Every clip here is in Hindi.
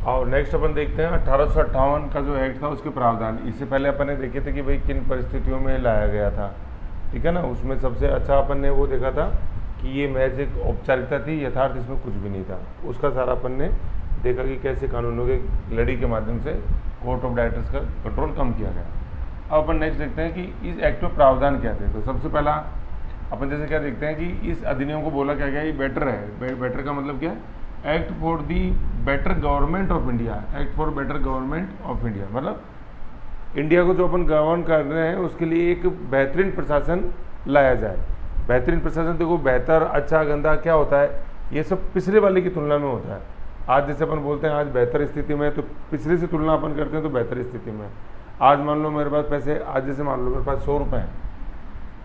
और नेक्स्ट अपन देखते हैं 1858 का जो एक्ट था उसके प्रावधान। इससे पहले अपन ने देखे थे कि भाई किन परिस्थितियों में लाया गया था, ठीक है ना। उसमें सबसे अच्छा अपन ने वो देखा था कि ये महज एक औपचारिकता थी, यथार्थ इसमें कुछ भी नहीं था। उसका सारा अपन ने देखा कि कैसे कानूनों के लड़ी के माध्यम से कोर्ट ऑफ डायरेक्टर्स का कंट्रोल कम किया गया। अब अपन नेक्स्ट देखते हैं कि इस एक्ट में प्रावधान क्या थे। तो सबसे पहला अपन जैसे क्या देखते हैं कि इस अधिनियम को बोला क्या गया, ये बेटर है। बेटर का मतलब क्या है? Act for the better government of India. Act for better government of India मतलब इंडिया को जो अपन गवर्न कर रहे हैं उसके लिए एक बेहतरीन प्रशासन लाया जाए। बेहतरीन प्रशासन देखो, बेहतर, अच्छा, गंदा क्या होता है, ये सब पिछले वाले की तुलना में होता है। आज जैसे अपन बोलते हैं आज बेहतर स्थिति में है, तो पिछले से तुलना अपन करते हैं तो बेहतर स्थिति में है। आज मान लो मेरे पास पैसे, आज जैसे मान लो मेरे पास 100 रुपये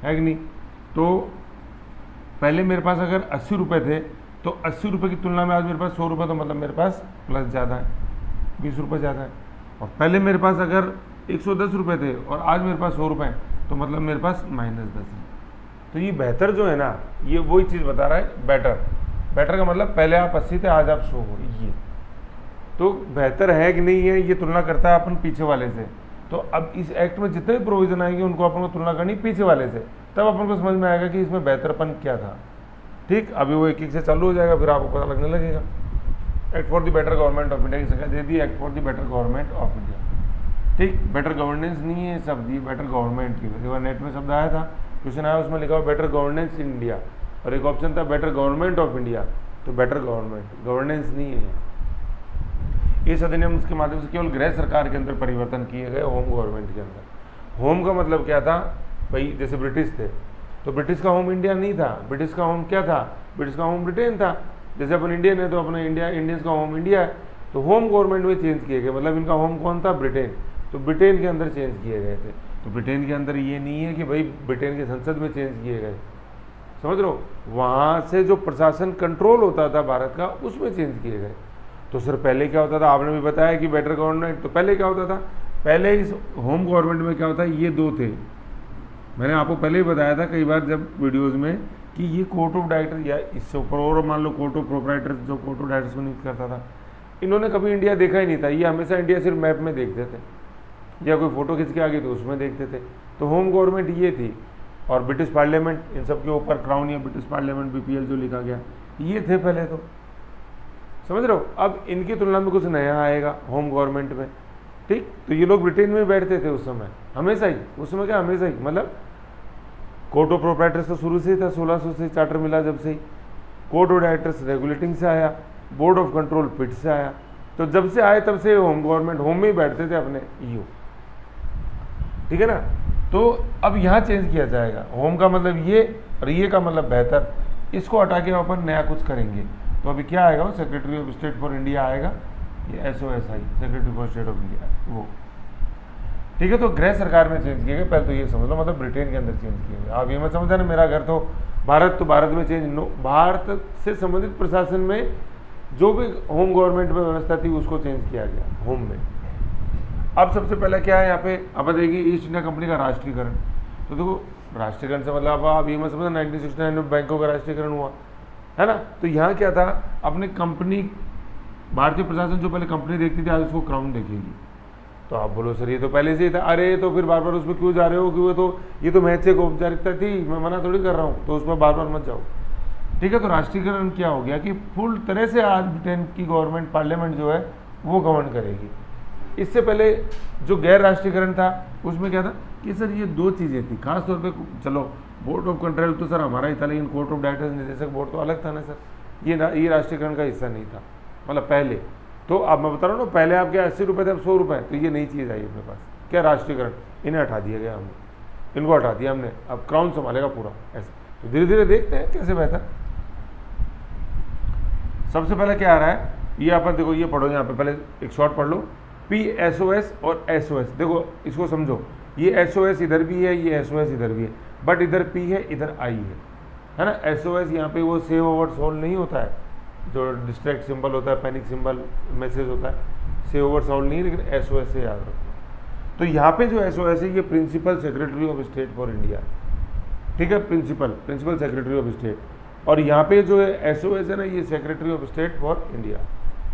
है कि नहीं, तो पहले मेरे पास अगर 80 रुपये थे तो 80 रुपये की तुलना में आज मेरे पास 100 रुपये, तो मतलब मेरे पास प्लस ज़्यादा है, 20 रुपये ज़्यादा है। और पहले मेरे पास अगर 110 रुपये थे और आज मेरे पास 100 रुपये हैं, तो मतलब मेरे पास -10 है। तो ये बेहतर जो है ना, ये वही चीज़ बता रहा है बेटर। बेटर का मतलब पहले आप 80 थे आज आप 100 हो, ये तो बेहतर है कि नहीं है, ये तुलना करता है अपन पीछे वाले से। तो अब इस एक्ट में जितने भी प्रोविजन आएंगे उनको अपन को तुलना करनी पीछे वाले से, तब अपन को समझ में आएगा कि इसमें बेहतरपन क्या था। ठीक, अभी वो एक एक से चालू हो जाएगा, फिर आपको पता लगने लगेगा। Act for the better government of India की संख्या दे दी, act for the better government of India. ठीक, बेटर गवर्नेंस नहीं है शब्द, ये बेटर गवर्नमेंट की। एक बार नेट में शब्द आया था, क्वेश्चन आया, उसमें लिखा हुआ बेटर गवर्नेंस इन इंडिया, और एक ऑप्शन था बेटर गवर्नमेंट ऑफ इंडिया। तो बेटर गवर्नमेंट, गवर्नेंस नहीं है। इस अधिनियम के माध्यम से केवल गृह सरकार के अंदर परिवर्तन किए गए, होम गवर्नमेंट के अंदर। होम का मतलब क्या था भाई, जैसे ब्रिटिश थे तो ब्रिटिश का होम इंडिया नहीं था, ब्रिटिश का होम क्या था, ब्रिटिश का होम ब्रिटेन था। जैसे अपन इंडियन है तो अपना इंडिया, इंडियंस का होम इंडिया है। तो होम गवर्नमेंट में चेंज किए गए, मतलब इनका होम कौन था, ब्रिटेन। तो ब्रिटेन के अंदर चेंज किए गए थे। तो ब्रिटेन के अंदर ये नहीं है कि भाई ब्रिटेन की संसद में चेंज किए गए, समझ लो, वहाँ से जो प्रशासन कंट्रोल होता था भारत का उसमें चेंज किए गए। तो सर पहले क्या होता था, आपने भी बताया कि बेटर गवर्नमेंट, तो पहले क्या होता था, पहले इस होम गवर्नमेंट में क्या होता है, ये दो थे। मैंने आपको पहले ही बताया था कई बार जब वीडियोस में कि ये कोर्ट ऑफ डायरेक्टर या इससे ऊपर और मान लो कोर्ट ऑफ प्रोप्राइटर्स, जो कोर्ट ऑफ डायरेक्टर्स को नियुक्त करता था, इन्होंने कभी इंडिया देखा ही नहीं था। ये हमेशा इंडिया सिर्फ मैप में देखते थे, या कोई फोटो खींच के आ गई तो उसमें देखते थे। तो होम गवर्नमेंट ये थी, और ब्रिटिश पार्लियामेंट, इन सब के ऊपर क्राउन या ब्रिटिश पार्लियामेंट BPL जो लिखा गया, ये थे पहले। तो समझ रहे हो, अब इनकी तुलना में कुछ नया आएगा होम गवर्नमेंट में। ठीक, तो ये लोग ब्रिटेन में बैठते थे उस समय, हमेशा ही, उस समय क्या हमेशा ही, मतलब कोर्ट ऑफ प्रोप्राइटर्स तो शुरू से ही था, 1600 से चार्टर मिला जब से ही। कोर्ट ऑफ डायरेक्टर्स रेगुलेटिंग से आया, बोर्ड ऑफ कंट्रोल पिट से आया। तो जब से आए तब से होम गवर्नमेंट होम में ही बैठते थे अपने EU, ठीक है ना। तो अब यहाँ चेंज किया जाएगा, होम का मतलब ये और ये का मतलब बेहतर, इसको हटा के अपन नया कुछ करेंगे। तो अभी क्या आएगा, वो secretary of state for India आएगा, ये SOSI, secretary for state of India, वो ठीक है। तो गृह सरकार में चेंज किए गए, पहले तो ये समझ लो, मतलब ब्रिटेन के अंदर चेंज किए गए। अब ये मत समझा ना मेरा घर तो भारत में चेंज, नो, भारत से संबंधित प्रशासन में जो भी होम गवर्नमेंट में व्यवस्था थी उसको चेंज किया गया होम में। अब सबसे पहले क्या है यहाँ पे, अब देखिए ईस्ट इंडिया कंपनी का राष्ट्रीयकरण। तो देखो राष्ट्रीयकरण से मतलब अब ये मत समझना 1969 में बैंकों का राष्ट्रीयकरण हुआ है ना। तो यहाँ क्या था, अपने कंपनी, भारतीय प्रशासन जो पहले कंपनी देखती थी आज उसको क्राउन देखेगी। तो आप बोलो सर ये तो पहले से ही था, अरे तो फिर बार बार उसमें क्यों जा रहे हो, कि ये तो महज एक औपचारिकता थी, मैं मना थोड़ी कर रहा हूँ, तो उसमें बार बार मत जाओ। ठीक है, तो राष्ट्रीयकरण क्या हो गया कि फुल तरह से आज ब्रिटेन की गवर्नमेंट, पार्लियामेंट जो है वो गवर्न करेगी। इससे पहले जो गैर राष्ट्रीयकरण था उसमें क्या था कि सर ये दो चीज़ें थी खास तौर पे, चलो बोर्ड ऑफ कंट्रोल तो सर हमारा ही था, लेकिन कोर्ट ऑफ डायरेक्टर्स निदेशक बोर्ड तो अलग था ना सर, ये राष्ट्रीयकरण का हिस्सा नहीं था, मतलब पहले। तो अब मैं बता रहा हूँ ना, पहले आपके 80 रुपये थे, अब 100 रुपये, तो ये नई चीज़ आई अपने पास, क्या राष्ट्रीयकरण, इन्हें हटा दिया गया हमने, इनको हटा दिया हमने, अब क्राउन संभालेगा पूरा ऐसे। तो धीरे धीरे देखते हैं कैसे बेहतर। सबसे पहले क्या आ रहा है, ये अपन देखो, ये पढ़ो यहाँ पे, पहले एक शॉर्ट पढ़ लो, PSOS और SOS। देखो इसको समझो, ये SOS इधर भी है, ये SOS इधर भी है, बट इधर P है, इधर I है ना। SOS यहाँ पे वो सेव ओवर सोल नहीं होता है, जो डिस्ट्रैक्ट सिंबल होता है, पैनिक सिंबल, मैसेज होता है, सेव ओवर सोल नहीं, लेकिन SOS से याद रखो। तो यहाँ पे जो SOS है ये principal secretary of state for India, ठीक है, प्रिंसिपल सेक्रेटरी ऑफ स्टेट। और यहाँ पे जो है SOS है ना, ये secretary of state for India.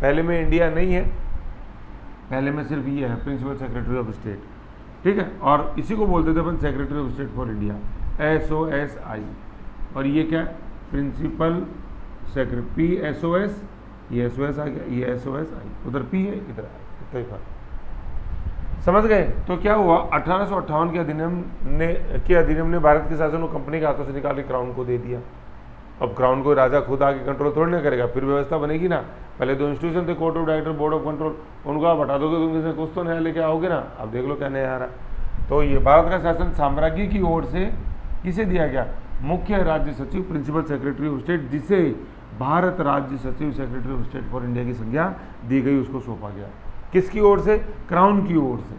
पहले में इंडिया नहीं है, पहले में सिर्फ ये है प्रिंसिपल सेक्रेटरी ऑफ स्टेट, ठीक है, और इसी को बोलते थे अपन secretary of state for India, SOSI। और ये क्या है, प्रिंसिपल सेक्रेटरी, PSOS, ये SOS आ गया, ये SOSI, उधर P है इधर इतना ही फर्क, समझ गए। तो क्या हुआ, 1858 के अधिनियम ने भारत के शासन को कंपनी के हाथों से निकाल के क्राउन को दे दिया। अब क्राउन को राजा खुद आके कंट्रोल थोड़ी ना करेगा, फिर व्यवस्था बनेगी ना। पहले दो इंस्टीट्यूशन थे, court of director, board of control, उनको आप हटा दोगे तो किसी कुछ तो नया लेके आओगे ना। अब देख लो क्या नया आ रहा। तो ये भारत का शासन साम्राज्य की ओर से किसे दिया गया, मुख्य राज्य सचिव, प्रिंसिपल सेक्रेटरी ऑफ स्टेट, जिसे भारत राज्य सचिव secretary of state for India की संज्ञा दी गई, उसको सौंपा गया। किसकी ओर से, क्राउन की ओर से।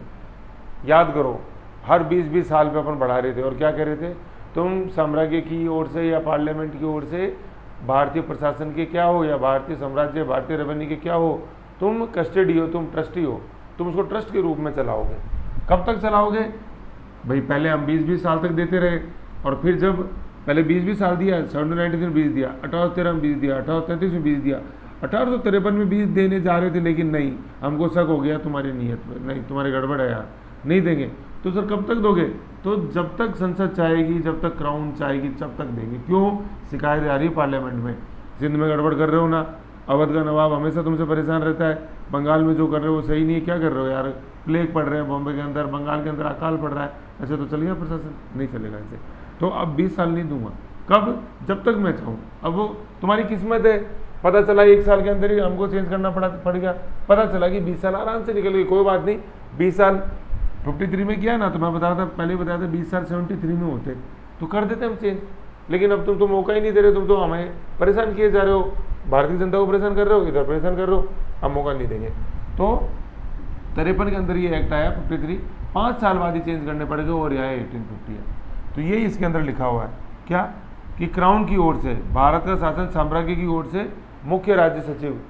याद करो, हर 20-20 साल पे अपन बढ़ा रहे थे और क्या कह रहे थे, तुम साम्राज्य की ओर से या पार्लियामेंट की ओर से भारतीय प्रशासन के क्या हो या भारतीय साम्राज्य, भारतीय रेवेन्यू के क्या हो, तुम कस्टडी हो, तुम ट्रस्टी हो, तुम उसको ट्रस्ट के रूप में चलाओगे। कब तक चलाओगे भाई, पहले हम 20-20 साल तक देते रहे, और फिर जब पहले 20-20 साल दिया, 1793 में 20 दिया, 1813 में 20 दिया, 1833 में 20 दिया, 1853 में 20 देने जा रहे थे, लेकिन नहीं, हमको शक हो गया तुम्हारी नीयत में, नहीं तुम्हारी गड़बड़ है यार, नहीं देंगे। तो सर कब तक दोगे, तो जब तक संसद चाहेगी, जब तक क्राउन चाहेगी, तब तक देंगे। क्यों, शिकायत आ रही है पार्लियामेंट में, सिंध में गड़बड़ कर रहे हो ना, अवध का नवाब हमेशा तुमसे परेशान रहता है, बंगाल में जो कर रहे हो वो सही नहीं है, क्या कर रहे हो यार, प्लेग पड़ रहे हैं बॉम्बे के अंदर, बंगाल के अंदर अकाल पड़ रहा है, ऐसे तो चलेगा प्रशासन, नहीं चलेगा ऐसे। तो अब 20 साल नहीं दूंगा, कब, जब तक मैं चाहूँ। अब वो तुम्हारी किस्मत है, पता चला 1 साल के अंदर ही हमको चेंज करना पड़ गया, पता चला कि 20 साल आराम से निकल गई, कोई बात नहीं। 20 साल 53 में किया ना, तो मैं बता रहा था, पहले बताया था 20 साल 73 में होते तो कर देते हम चेंज, लेकिन अब तुम तो मौका ही नहीं दे रहे, तुम तो हमें परेशान किए जा रहे हो, भारतीय जनता को परेशान कर रहे हो, इधर परेशान कर रहे हो, हम मौका नहीं देंगे। तो 53 के अंदर ये एक्ट आया 53, 5 साल बाद ही चेंज करने पड़ेगा, और यह 1850 है। तो ये इसके अंदर लिखा हुआ है क्या, कि क्राउन की ओर से, भारत का शासन साम्राज्य की ओर से मुख्य राज्य सचिव,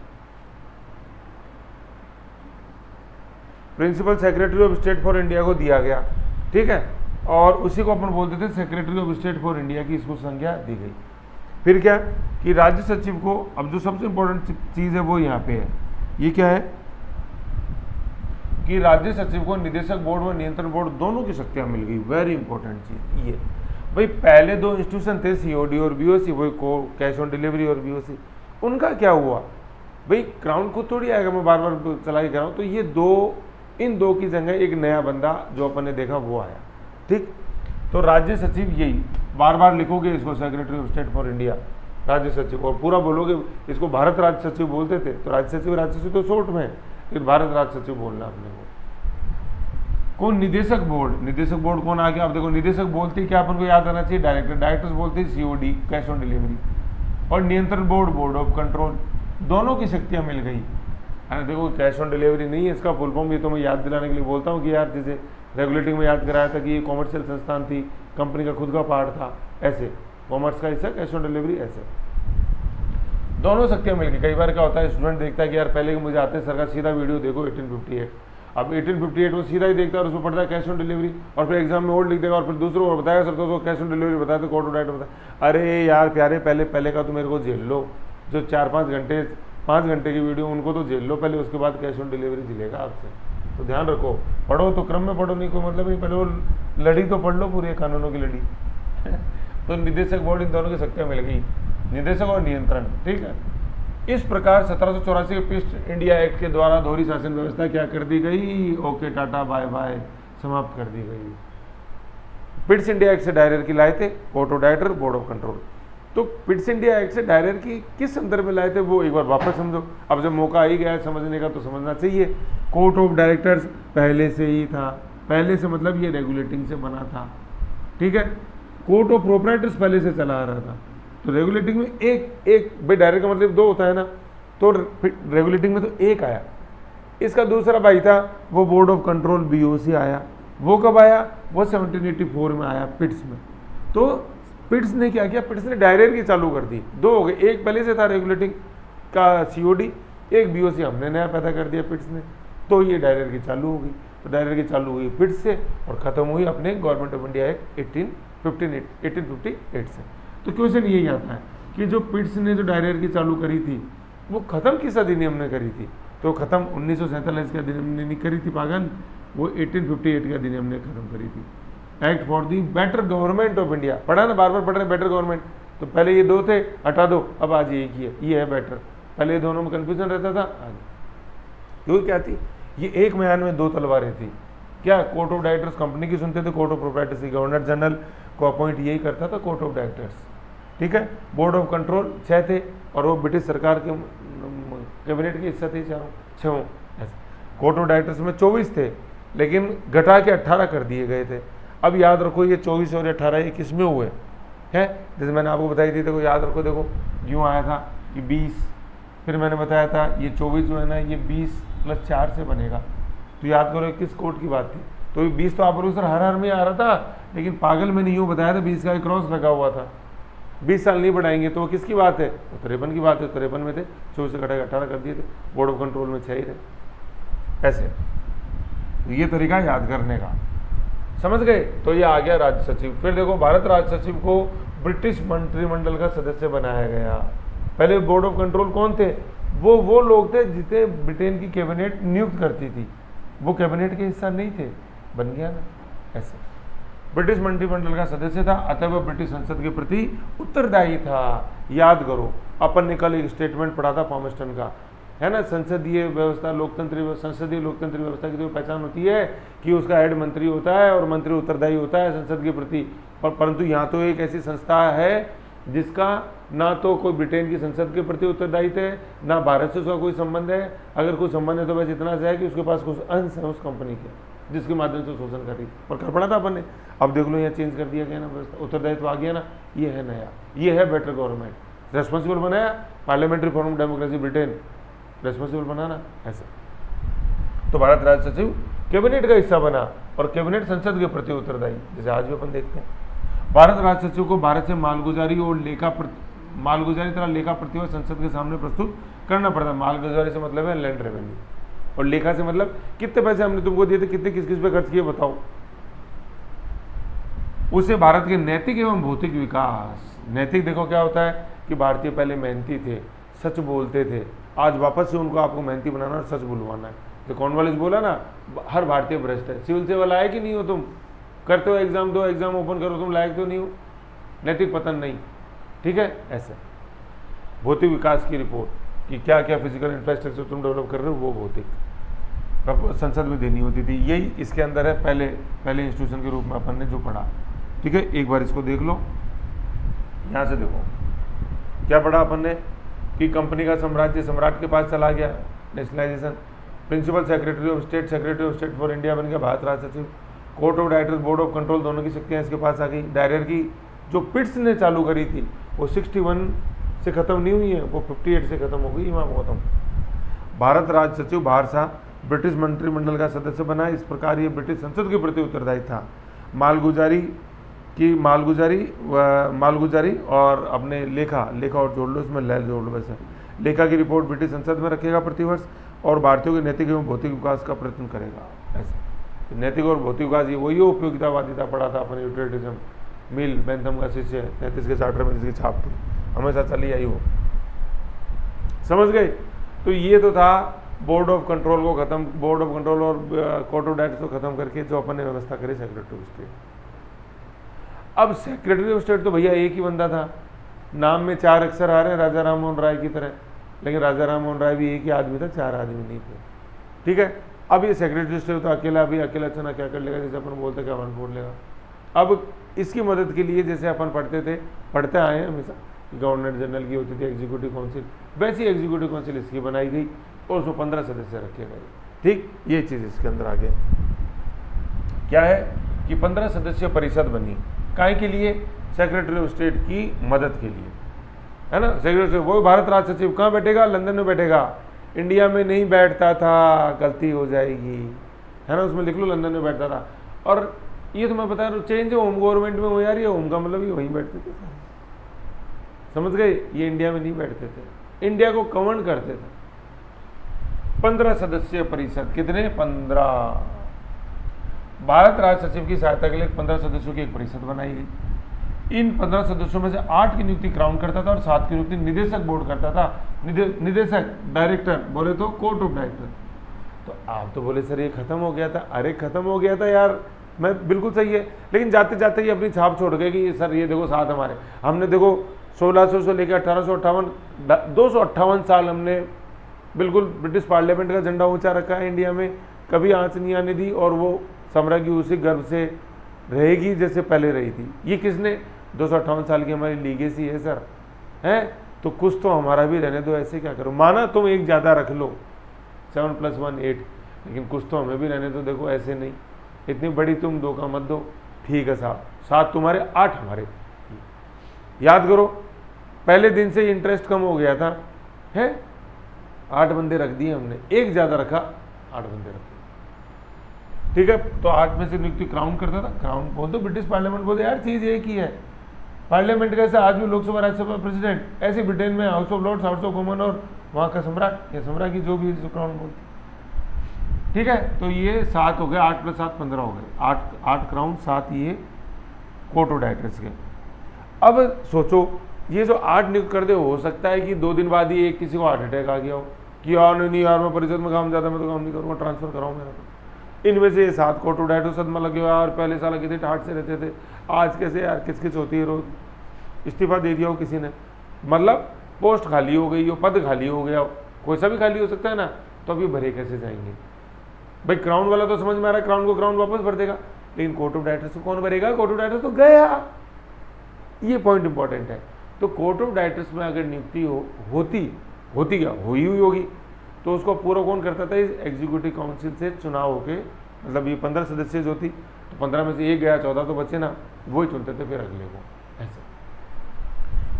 principal secretary of state for India को दिया गया, ठीक है, और उसी को अपन बोलते थे secretary of state for India की, इसको संज्ञा दी गई। फिर क्या कि राज्य सचिव को, अब जो सबसे इंपॉर्टेंट चीज है वो यहाँ पे है, ये क्या है कि राज्य सचिव को निदेशक बोर्ड व नियंत्रण बोर्ड दोनों की शक्तियां मिल गई। वेरी इंपॉर्टेंट चीज ये भाई, पहले 2 इंस्टीट्यूशन थे, COD और BOC, वही कैश ऑन डिलीवरी और BOC, उनका क्या हुआ भाई, क्राउन खुद थोड़ी आएगा, मैं बार बार चला ही कर रहा हूँ। तो ये इन दो की जगह एक नया बंदा जो अपन ने देखा वो आया, ठीक। तो राज्य सचिव, यही बार बार लिखोगे इसको, secretary of state for India, राज्य सचिव, और पूरा बोलोगे, इसको भारत राज्य सचिव बोलते थे, तो राज्य सचिव तो शॉर्ट में, फिर भारत राज्य सचिव बोलना अपने को। कौन, निदेशक बोर्ड कौन आ गया, अब देखो निदेशक बोलते क्या, अपन को याद आना चाहिए, डायरेक्टर्स बोलते COD, कैश ऑन डिलीवरी, और नियंत्रण बोर्ड, बोर्ड ऑफ कंट्रोल, दोनों की शक्तियां मिल गई। अरे देखो कैश ऑन डिलीवरी नहीं है इसका फुल फॉर्म, ये तो मैं याद दिलाने के लिए बोलता हूँ कि यार जैसे रेगुलेटिंग में याद कराया था कि ये कॉमर्शियल संस्थान थी, कंपनी का खुद का पार्ट था, ऐसे कॉमर्स का हिस्सा, कैश ऑन डिलीवरी, ऐसे दोनों शक्तियां मिल गई। कई बार क्या होता है, स्टूडेंट देखता है कि यार पहले कि मुझे आते हैं सरकार, सीधा वीडियो देखो 1858, अब 1858 वो सीधा ही देखता है और उसमें पढ़ता है कैश ऑन डिलीवरी, और फिर एग्जाम में और लिख देगा, और फिर दूसरों को बताएगा सर तो कैश ऑन डिलीवरी बताया तो कोर्ट ऑफ डायरेक्टर बताया। अरे यार प्यारे, पहले का तो मेरे को झेल लो, जो 5 घंटे की वीडियो उनको तो झेल लो पहले, उसके बाद कैश ऑन डिलीवरी झेलेगा आपसे। तो ध्यान रखो, पढ़ो तो क्रम में पढ़ो, नहीं कोई मतलब नहीं, पहले वो लड़ी तो पढ़ लो, पूरे कानूनों की लड़ी। तो निदेशक बोर्ड, इन दोनों की शक्तियां मिल गई, निदेशक और नियंत्रण, ठीक है। इस प्रकार 1784 के पीस्ट इंडिया एक्ट के द्वारा दोहरी शासन व्यवस्था क्या कर दी गई, ओके टाटा बाय बाय, समाप्त कर दी गई। पिट्स इंडिया एक्ट से डायरेक्टर की लाए थे, court of director, board of control. तो पिट्स इंडिया एक्ट से डायरेक्टर की किस संदर्भ में लाए थे वो एक बार वापस समझो, अब जब मौका ही गया है समझने का तो समझना चाहिए। कोर्ट ऑफ डायरेक्टर्स पहले से ही था, पहले से मतलब ये रेगुलेटिंग से बना था, ठीक है। कोर्ट ऑफ प्रोप्राइटर्स पहले से चला आ रहा था, तो रेगुलेटिंग में एक भाई, डायरेक्ट का मतलब 2 होता है ना, तो रेगुलेटिंग में तो 1 आया। इसका दूसरा भाई था वो बोर्ड ऑफ कंट्रोल, BOC आया, वो कब आया, वो 1784 में आया पिट्स में। तो पिट्स ने क्या किया, पिट्स ने डायरेक्ट की चालू कर दी, 2 हो गए, एक पहले से था रेगुलेटिंग का COD, एक BOC हमने नया पैदा कर दिया पिट्स ने, तो ये डायरेक्ट की चालू हो गई। तो डायरेक्ट की चालू हुई पिट्स से और खत्म हुई अपने गवर्नमेंट ऑफ इंडिया एक्ट 1858 से। तो क्वेश्चन यही आता है कि जो पिट्स ने जो डायरेक्ट की चालू करी थी वो खत्म किस अधिनियम ने करी थी, तो ख़त्म 1947 के अधिनियम ने नहीं करी थी पागल, वो 1858 के अधिनियम ने ख़त्म करी थी। Act for the better government of India, पढ़ा ना, बार बार पढ़ रहे बेटर गवर्नमेंट, तो पहले ये दो थे, हटा दो, अब आज एक ही है, ये है बेटर। पहले ये दोनों में कंफ्यूजन रहता था, आज क्यों क्या थी, ये एक म्यान में दो तलवारें थी। क्या कोर्ट ऑफ डायरेक्टर्स कंपनी की सुनते थे, कोर्ट ऑफ प्रोप्राइटर्स की, गवर्नर जनरल को अपॉइंट यही करता था, कोर्ट ऑफ डायरेक्टर्स, ठीक है। बोर्ड ऑफ कंट्रोल 6 थे और वो ब्रिटिश सरकार के कैबिनेट के हिस्सा थे, चारों 6। कोर्ट ऑफ डायरेक्टर्स में 24 थे, लेकिन घटा के 18 कर दिए गए थे। अब याद रखो ये 24 और 18 ये किस में हुए हैं, जैसे मैंने आपको बताई थी, देखो याद रखो, देखो यूँ आया था कि 20, फिर मैंने बताया था ये 24 जो है ना, ये 20 + 4 से बनेगा, तो याद करो किस कोर्ट की बात थी। तो 20 तो आप सर हर में आ रहा था, लेकिन पागल मैंने यूँ बताया था 20 का एक क्रॉस लगा हुआ था, 20 साल नहीं बढ़ाएंगे, तो वो किसकी बात है, 53 की बात है। 53 में थे, 24 से घटा के 18 कर दिए थे, बोर्ड ऑफ कंट्रोल में 6 ही रहे, ऐसे। तो ये तरीका याद करने का, समझ गए। तो ये आ गया राज्य सचिव। फिर देखो भारत राज्य सचिव को ब्रिटिश मंत्रिमंडल का सदस्य बनाया गया। पहले बोर्ड ऑफ कंट्रोल कौन थे, वो लोग थे जिन्हें ब्रिटेन की कैबिनेट नियुक्त करती थी, वो कैबिनेट के हिस्सा नहीं थे, बन गया ना ऐसे। ब्रिटिश मंत्रिमंडल का सदस्य था, अतः वह ब्रिटिश संसद के प्रति उत्तरदायी था। याद करो, अपन ने कल एक स्टेटमेंट पढ़ा था पामस्टन का, है ना, संसदीय व्यवस्था संसदीय लोकतंत्र व्यवस्था की तो पहचान होती है कि उसका हेड मंत्री होता है और मंत्री उत्तरदायी होता है संसद के प्रति। परंतु यहाँ तो एक ऐसी संस्था है जिसका ना तो कोई ब्रिटेन की संसद के प्रति उत्तरदायित्व है, ना भारत से उसका कोई संबंध है। अगर कोई संबंध है तो बस इतना सा है कि उसके पास कुछ अंश है उस कंपनी के, जिसके माध्यम से शोषण कर रही, और कर पड़ा था अपन ने। अब देख लो यहाँ चेंज कर दिया गया ना, उत्तरदायित्व आ गया ना, ये है नया, ये है बेटर गवर्नमेंट। रेस्पॉन्सिबल बनाया, parliamentary form of democracy Britain responsible बनाना, ऐसे। तो भारत राज्य सचिव कैबिनेट का हिस्सा बना और कैबिनेट संसद के प्रति उत्तरदायी, जैसे आज भी अपन देखते हैं। भारत राज्य सचिव को भारत से मालगुजारी और मालगुजारी तथा लेखा प्रतिभा संसद के सामने प्रस्तुत करना पड़ता है। मालगुजारी से मतलब है लैंड रेवेन्यू, और लेखा से मतलब कितने पैसे हमने तुमको दिए थे, कितने किस किस पे खर्च किए बताओ। उसे भारत के नैतिक एवं भौतिक विकास, नैतिक देखो क्या होता है कि भारतीय पहले मेहनती थे, सच बोलते थे, आज वापस से उनको आपको मेहनती बनाना और सच बुलवाना है। तो कॉर्नवालिस बोला ना, हर भारतीय भ्रष्ट है। सिविल से वाला है कि नहीं हो तुम, करते हो एग्जाम, दो एग्जाम ओपन करो, तुम लायक तो नहीं हो, नैतिक पतन नहीं, ठीक है ऐसे। भौतिक विकास की रिपोर्ट कि क्या क्या फिजिकल इंफ्रास्ट्रक्चर तुम डेवलप कर रहे हो, वो भौतिक संसद में देनी होती थी। यही इसके अंदर है, पहले इंस्टीट्यूशन के रूप में अपन ने जो पढ़ा, ठीक है। एक बार इसको देख लो, यहाँ से देखो क्या पढ़ा अपन ने कि कंपनी का साम्राज्य सम्राट के पास चला गया, nationalisation. Principal secretary of state for India बन गया भारत राज्य सचिव। Court of directors, board of control, दोनों की शक्तियाँ इसके पास आ गई। डायरेक्टरी जो पिट्स ने चालू करी थी वो 61 से ख़त्म नहीं हुई है, वो 58 से ख़त्म हो गई इमाम गौतम। भारत राज्य सचिव बाहर सा ब्रिटिश मंत्रिमंडल का सदस्य बना, इस प्रकार ये ब्रिटिश संसद के प्रति उत्तरदायी था। मालगुजारी और अपने लेखा और जोड़ लो, इसमें लैल जोड़ लो। वैसे लेखा की रिपोर्ट ब्रिटिश संसद में रखेगा प्रतिवर्ष और भारतीयों के नैतिक एवं भौतिक विकास का प्रयत्न करेगा। ऐसे नैतिक और भौतिक विकास, ये वही उपयोगितावादिता पढ़ा था अपने यूटिलिटिज्म, मिल बेंथम का शिष्य 33 के चार्टर में जिसकी छाप थी, हमेशा चली आई वो, समझ गए। तो ये तो था बोर्ड ऑफ कंट्रोल को खत्म, बोर्ड ऑफ कंट्रोल और कोर्ट ऑफ डायरेक्टर्स को खत्म करके जो अपन ने व्यवस्था करी सेक्रेटरी ऑफ स्टेट। अब सेक्रेटरी ऑफ स्टेट तो भैया एक ही बंदा था, नाम में 4 अक्षर आ रहे हैं राजा राम मोहन राय की तरह, लेकिन राजा राम मोहन राय भी एक ही आदमी था, 4 आदमी नहीं थे, ठीक है। अब ये सेक्रेटरी ऑफ स्टेट तो अकेला चना क्या कर लेगा, जैसे अपन बोलते क्या वन फोड़ लेगा। अब इसकी मदद के लिए जैसे अपन पढ़ते आए हैं हमेशा, गवर्नर जनरल की होती थी एग्जीक्यूटिव काउंसिल, वैसी एग्जीक्यूटिव काउंसिल इसकी बनाई गई और उसमें 15 सदस्य रखे गए, ठीक। ये चीज़ इसके अंदर आ गया क्या है कि 15 सदस्यीय परिषद बनी, काहे के लिए, सेक्रेटरी ऑफ स्टेट की मदद के लिए, है ना। सेक्रेटरी वो भारत राज्य सचिव कहाँ बैठेगा, लंदन में बैठेगा, इंडिया में नहीं बैठता था, गलती हो जाएगी, है ना, उसमें लिख लो लंदन में बैठता था। और ये तो मैं बता रहा हूँ चेंज होम गवर्नमेंट में हो यार, ये होम का मतलब ये वहीं बैठते थे, समझ गए, ये इंडिया में नहीं बैठते थे, इंडिया को गवर्न करते थे। 15 सदस्यीय परिषद, कितने, 15। भारत राज्य सचिव की सहायता के लिए 15 सदस्यों की एक परिषद बनाई गई। इन 15 सदस्यों में से 8 की नियुक्ति क्राउन करता था और 7 की नियुक्ति निदेशक बोर्ड करता था। निदेशक डायरेक्टर बोले तो कोर्ट ऑफ डायरेक्टर। तो आप तो बोले सर ये खत्म हो गया था। अरे खत्म हो गया था यार, मैं बिल्कुल सही है, लेकिन जाते जाते ही अपनी छाप छोड़ गए कि सर ये देखो साथ हमारे, हमने देखो 1600 से लेकर 1858 258 साल हमने बिल्कुल ब्रिटिश पार्लियामेंट का झंडा ऊंचा रखा है इंडिया में, कभी आंच नहीं आने दी, और वो साम्राज्य उसी गर्व से रहेगी जैसे पहले रही थी। ये किसने 258 साल की हमारी लीगेसी है सर, हैं? तो कुछ तो हमारा भी रहने दो, ऐसे क्या करो। माना तुम एक ज़्यादा रख लो, 7 + 1 8, लेकिन कुछ तो हमें भी रहने दो। देखो ऐसे नहीं, इतनी बड़ी तुम धोखा मत दो। ठीक है साहब, 7 तुम्हारे 8 हमारे। याद करो पहले दिन से इंटरेस्ट कम हो गया था, है 8 बंदे रख दिए हमने, एक ज़्यादा रखा, 8 बंदे रखे। ठीक है, तो 8 में से नियुक्ति क्राउन करता था। क्राउन बोल दो, ब्रिटिश पार्लियामेंट बोल दो, यार चीज़ एक ही है। पार्लियामेंट कैसे आज भी लोकसभा राज्यसभा प्रेसिडेंट, ऐसे ब्रिटेन में House of Lords, House of Common और वहाँ का सम्राट या सम्राट की जो भी क्राउन बोलती। ठीक है, तो ये 7 हो गए, 8 + 7 15 हो गए, 8 क्राउन, 7 ये कोर्ट ऑफ डायरेक्टर्स के। अब सोचो ये जो 8 नियुक्त कर दे, हो सकता है कि 2 दिन बाद ही एक किसी को हार्ट अटैक आ गया हो कि यार नहीं यार मैं परिषद में काम ज़्यादा, मैं तो काम नहीं करूँगा, ट्रांसफर कराऊँ मेरा। तो इनमें से 7 कोर्ट ऑफ डायरेक्टर सदमा लगे हुए यार, पहले साल कितने ठाट से रहते थे, आज कैसे यार किचकिच होती है रोज, इस्तीफा दे दिया हो किसी ने, मतलब पोस्ट खाली हो गई हो, पद खाली हो गया हो, कोई सा भी खाली हो सकता है ना, तो अभी भरे कैसे जाएंगे भाई। क्राउन वाला तो समझ में आ रहा है, क्राउन को क्राउन वापस भर देगा, लेकिन कोर्ट ऑफ डायरेक्टर्स को कौन भरेगा? कोर्ट ऑफ डायरेक्टर्स तो गया। ये पॉइंट इंपॉर्टेंट है। तो कोर्ट ऑफ डायरेक्टर्स में अगर नियुक्ति होती क्या हुई होगी, तो उसको पूरा कौन करता था? इस एग्जीक्यूटिव काउंसिल से चुनाव होके, मतलब ये 15 सदस्य जो थी, तो 15 में से एक गया, 14 तो बचे ना, वही चुनते थे फिर अगले को, ऐसे।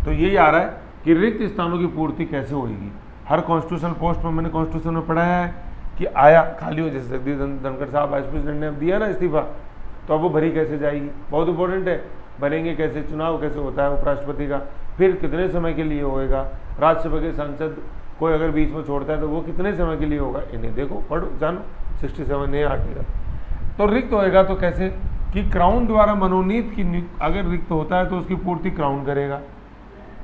तो यही आ रहा है कि रिक्त स्थानों की पूर्ति कैसे होगी। हर कॉन्स्टिट्यूशनल पोस्ट में, मैंने कॉन्स्टिट्यूशन में पढ़ा है कि आया खाली हो, जैसे जगदीश धनखड़ साहब वाइस प्रेसिडेंट ने अब दिया ना इस्तीफा, तो अब वो भरी कैसे जाएगी, बहुत इंपॉर्टेंट है। भरेंगे कैसे, चुनाव कैसे होता है उपराष्ट्रपति का, फिर कितने समय के लिए होएगा, राज्यसभा के सांसद कोई अगर बीच में छोड़ता है तो वो कितने समय के लिए होगा, इन्हें देखो पढ़ो जानो, 67 है आर्टिकल। तो रिक्त होएगा तो कैसे कि क्राउन द्वारा मनोनीत की, अगर रिक्त होता है तो उसकी पूर्ति क्राउन करेगा,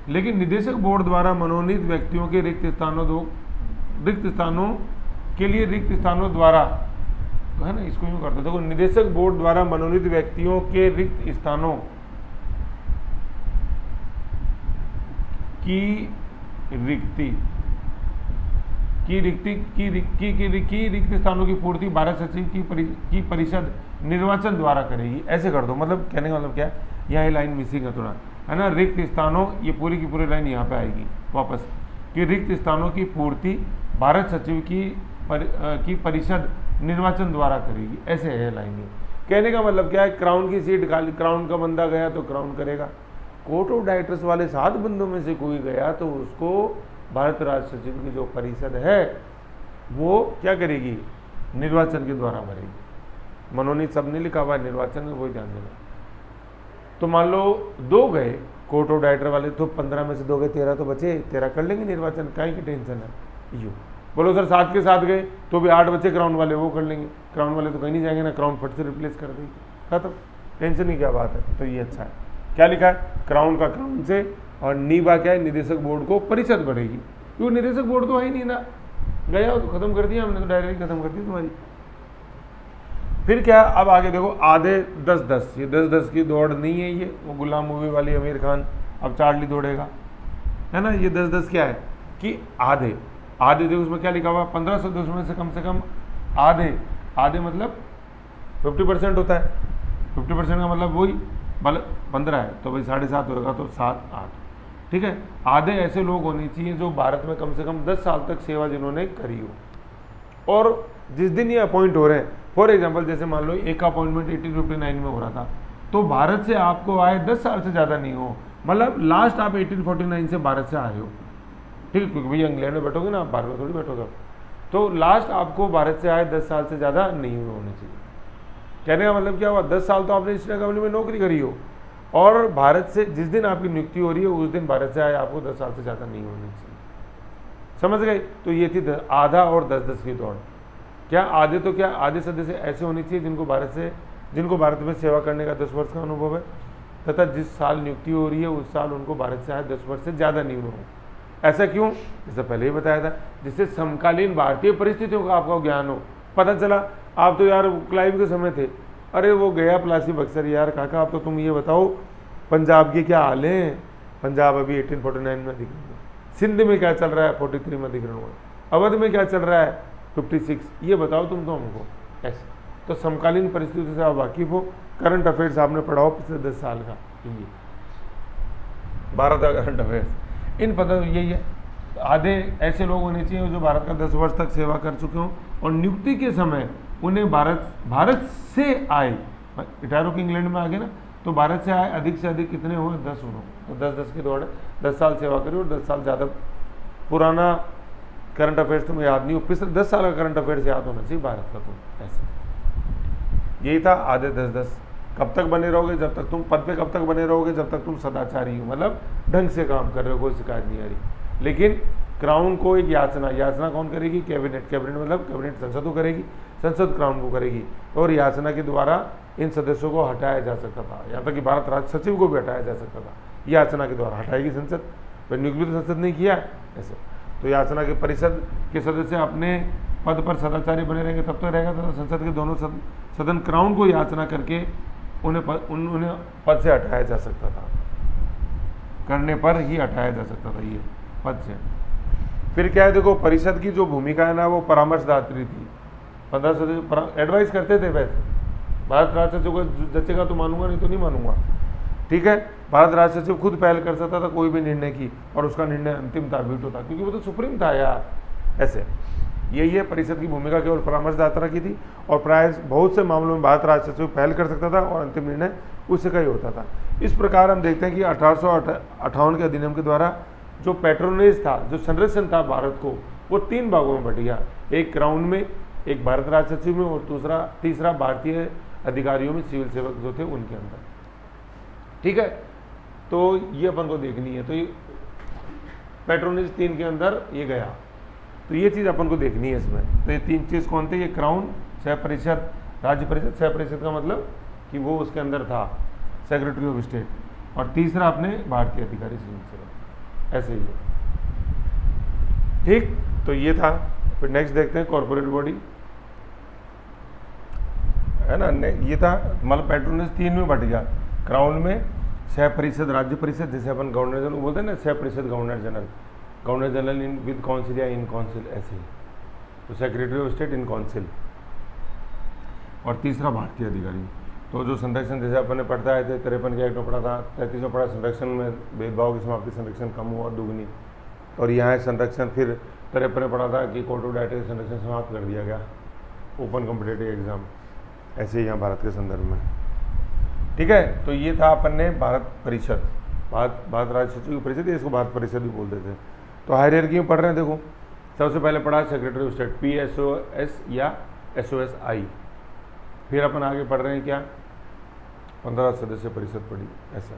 लेकिन निदेशक बोर्ड द्वारा मनोनीत व्यक्तियों के रिक्त स्थानों के लिए रिक्त स्थानों द्वारा, है ना, इसको यूँ करते देखो, निदेशक बोर्ड द्वारा मनोनीत व्यक्तियों के रिक्त स्थानों की रिक्त स्थानों की पूर्ति भारत सचिव की परिषद निर्वाचन द्वारा करेगी। ऐसे कर दो, मतलब कहने का मतलब क्या है, यहाँ ये लाइन मिसिंग है थोड़ा, है ना। रिक्त स्थानों, ये पूरी की पूरी लाइन यहाँ पे आएगी वापस, कि रिक्त स्थानों की पूर्ति भारत सचिव की परिषद निर्वाचन द्वारा करेगी, ऐसे है लाइन। कहने का मतलब क्या है, क्राउन की सीट खाली, क्राउन का बंदा गया तो क्राउन करेगा, कोर्ट ऑफ डायरेक्टर्स वाले 7 बंदों में से कोई गया तो उसको भारत राज्य सचिव की जो परिषद है वो क्या करेगी, निर्वाचन के द्वारा भरेगी। मनोनीत सब ने लिखा हुआ है, निर्वाचन में वही ध्यान देना। तो मान लो 2 गए कोर्ट ऑफ डायरेक्टर वाले, तो 15 में से 2 गए, 13 तो बचे, 13 कर लेंगे निर्वाचन, काहे की टेंशन है। यूँ बोलो सर 7 के 7 गए तो भी 8 बचे क्राउन वाले, वो कर लेंगे, क्राउन वाले तो कहीं नहीं जाएंगे ना, क्राउन फट से रिप्लेस कर देगी, खत्म, टेंशन ही क्या बात है। तो ये अच्छा है, क्या लिखा है, क्राउन का क्राउन से, और नीबा क्या है, निदेशक बोर्ड को परिषद बढ़ेगी, क्योंकि निदेशक बोर्ड तो है ही नहीं ना, गया हो तो खत्म कर दिया हमने, तो डायरेक्ट खत्म कर दी तुम्हारी। फिर क्या, अब आगे देखो, आधे 10-10, ये 10-10 की दौड़ नहीं है, ये वो गुलाम मूवी वाली आमिर खान, अब चार्ली दौड़ेगा, है ना। ये 10-10 क्या है कि आधे देखो उसमें क्या लिखा हुआ, 15 सदस्यों में से कम आधे मतलब 50% होता है, 50% का मतलब वही, मतलब 15 है तो भाई 7.5 होगा, तो 7-8, ठीक है। आधे ऐसे लोग होने चाहिए जो भारत में कम से कम 10 साल तक सेवा जिन्होंने करी हो, और जिस दिन ये अपॉइंट हो रहे हैं, फॉर एग्जांपल जैसे मान लो एक अपॉइंटमेंट 1859 में हो रहा था, तो भारत से आपको आए 10 साल से ज़्यादा नहीं हो, मतलब लास्ट आप 1849 से भारत से आए हो, ठीक है, क्योंकि भैया इंग्लैंड में बैठोगे ना, आप भारत में थोड़ी बैठोगे, तो लास्ट आपको भारत से आए 10 साल से ज़्यादा नहीं हुए होने चाहिए। कहने का मतलब क्या हुआ, 10 साल तो आपने ईस्ट इंडिया कंपनी में नौकरी करी हो, और भारत से जिस दिन आपकी नियुक्ति हो रही है उस दिन भारत से आए आपको 10 साल से ज़्यादा नहीं होनी चाहिए, समझ गए। तो ये थी आधा और 10-10 की दौड़। क्या आधे, तो क्या आधे सदस्य ऐसे होने चाहिए जिनको भारत में सेवा करने का 10 वर्ष का अनुभव है, तथा जिस साल नियुक्ति हो रही है उस साल उनको भारत से आए 10 वर्ष से ज़्यादा नहीं हो। ऐसा क्यों? जैसे पहले ही बताया था, जिससे समकालीन भारतीय परिस्थितियों का आपको ज्ञान हो। पता चला आप तो यार क्लाइव के समय थे, अरे वो गया प्लासी बक्सर, यार काका आप तो तुम ये बताओ पंजाब के क्या हाल हैं? पंजाब अभी 1849 में अधिग्रहण हुआ, सिंध में क्या चल रहा है 43 में अधिग्रहण हुआ, अवध में क्या चल रहा है 56, ये बताओ तुम तो हमको। ऐसे तो समकालीन परिस्थितियों से आप वाकिफ हो। करंट अफेयर्स आपने पढ़ा हो पिछले 10 साल का, ये भारत का करंट अफेयर्स, इन पता यही है। आधे ऐसे लोग होने चाहिए जो भारत का 10 वर्ष तक सेवा कर चुके हों और नियुक्ति के समय उन्हें भारत से आए, इटारो के इंग्लैंड में आ गए ना, तो भारत से आए अधिक से अधिक कितने हुए? 10 हुए। तो 10-10 के दौड़ 10 साल सेवा करी और 10 साल ज़्यादा पुराना करंट अफेयर्स तुम्हें याद नहीं हो, पिछले 10 साल का करंट अफेयर्स याद होना चाहिए भारत का। तुम ऐसे यही था आधे 10-10। कब तक बने रहोगे? जब तक तुम पद पे कब तक बने रहोगे? जब तक तुम सदाचारी हो, मतलब ढंग से काम कर रहे हो, कोई शिकायत नहीं आ रही। लेकिन क्राउन को एक याचना कौन करेगी? कैबिनेट मतलब कैबिनेट संसद को करेगी, संसद क्राउन को करेगी, और याचना के द्वारा इन सदस्यों को हटाया जा सकता था। यहाँ तक कि भारत राज्य सचिव को भी हटाया जा सकता था, याचना के द्वारा हटाएगी संसद। पर नियुक्त भी तो संसद नहीं किया ऐसे, तो याचना के परिषद के सदस्य अपने पद पर सदाचारी बने रहेंगे तब तो रहेगा, तो संसद के दोनों सदन क्राउन को याचना करके उन्हें पद से हटाया जा सकता था, करने पर ही हटाया जा सकता था ये पद से। फिर क्या है, देखो परिषद की जो भूमिका है ना वो परामर्शदात्री थी। 15 सदस्य एडवाइस करते थे। वैसे भारत राज्य सचिव को जचेगा तो मानूंगा, नहीं तो नहीं मानूंगा, ठीक है। भारत राज्य सचिव खुद पहल कर सकता था कोई भी निर्णय की, और उसका निर्णय अंतिम था, वीटो था, क्योंकि वो तो सुप्रीम था यार। ऐसे यही है, परिषद की भूमिका केवल परामर्शदाता की थी, और प्राय बहुत से मामलों में भारत राज्य सचिव पहल कर सकता था और अंतिम निर्णय उससे का ही होता था। इस प्रकार हम देखते हैं कि 1858 के अधिनियम के द्वारा जो पैट्रोनेज था, जो संरक्षण था भारत को, वो 3 भागों में बट गया। एक क्राउन में, एक भारत राज्य सचिव में, और तीसरा भारतीय अधिकारियों में, सिविल सेवक जो थे उनके अंदर, ठीक है। तो ये अपन को देखनी है। तो ये पैट्रोनेज 3 के अंदर ये गया, तो ये चीज़ अपन को देखनी है इसमें। तो ये 3 चीज़ कौन थे? ये क्राउन, सह परिषद, राज्य परिषद। सह परिषद का मतलब कि वो उसके अंदर था सेक्रेटरी ऑफ स्टेट, और तीसरा अपने भारतीय अधिकारी सिविल सेवक, ऐसे ही है, ठीक। तो ये था। फिर नेक्स्ट देखते हैं कॉर्पोरेट बॉडी, है ना। ये था, मतलब पैट्रोनेज 3 में बट गया। क्राउन में सह परिषद, राज्य परिषद, जैसे अपन गवर्नर जनरल बोलते हैं ना, सह परिषद governor general in with council या इन काउंसिल, ऐसे ही। तो secretary of state in council, और तीसरा भारतीय अधिकारी। तो जो संरक्षण, जैसे अपन ने पढ़ता है 53 के एक्ट में पढ़ा था, 33 में पढ़ा, संरक्षण में भेदभाव की समाप्ति, संरक्षण कम हुआ दुगनी, और यहाँ है संरक्षण। फिर 53 में पढ़ा था कि कोर्ट ऑफ डायरेक्टर संरक्षण समाप्त कर दिया गया, ओपन कॉम्पिटेटिव एग्जाम, ऐसे ही यहाँ भारत के संदर्भ में, ठीक है। तो ये था अपन ने भारत परिषद, भारत राज्य सचिव की परिषद, इसको भारत परिषद भी बोलते थे। तो हायरार्की में पढ़ रहे हैं, देखो सबसे पहले पढ़ा सेक्रेटरी ऑफ स्टेट, PSOS या SOSI। फिर अपन आगे पढ़ रहे हैं क्या, 15 सदस्य परिषद पढ़ी, ऐसा।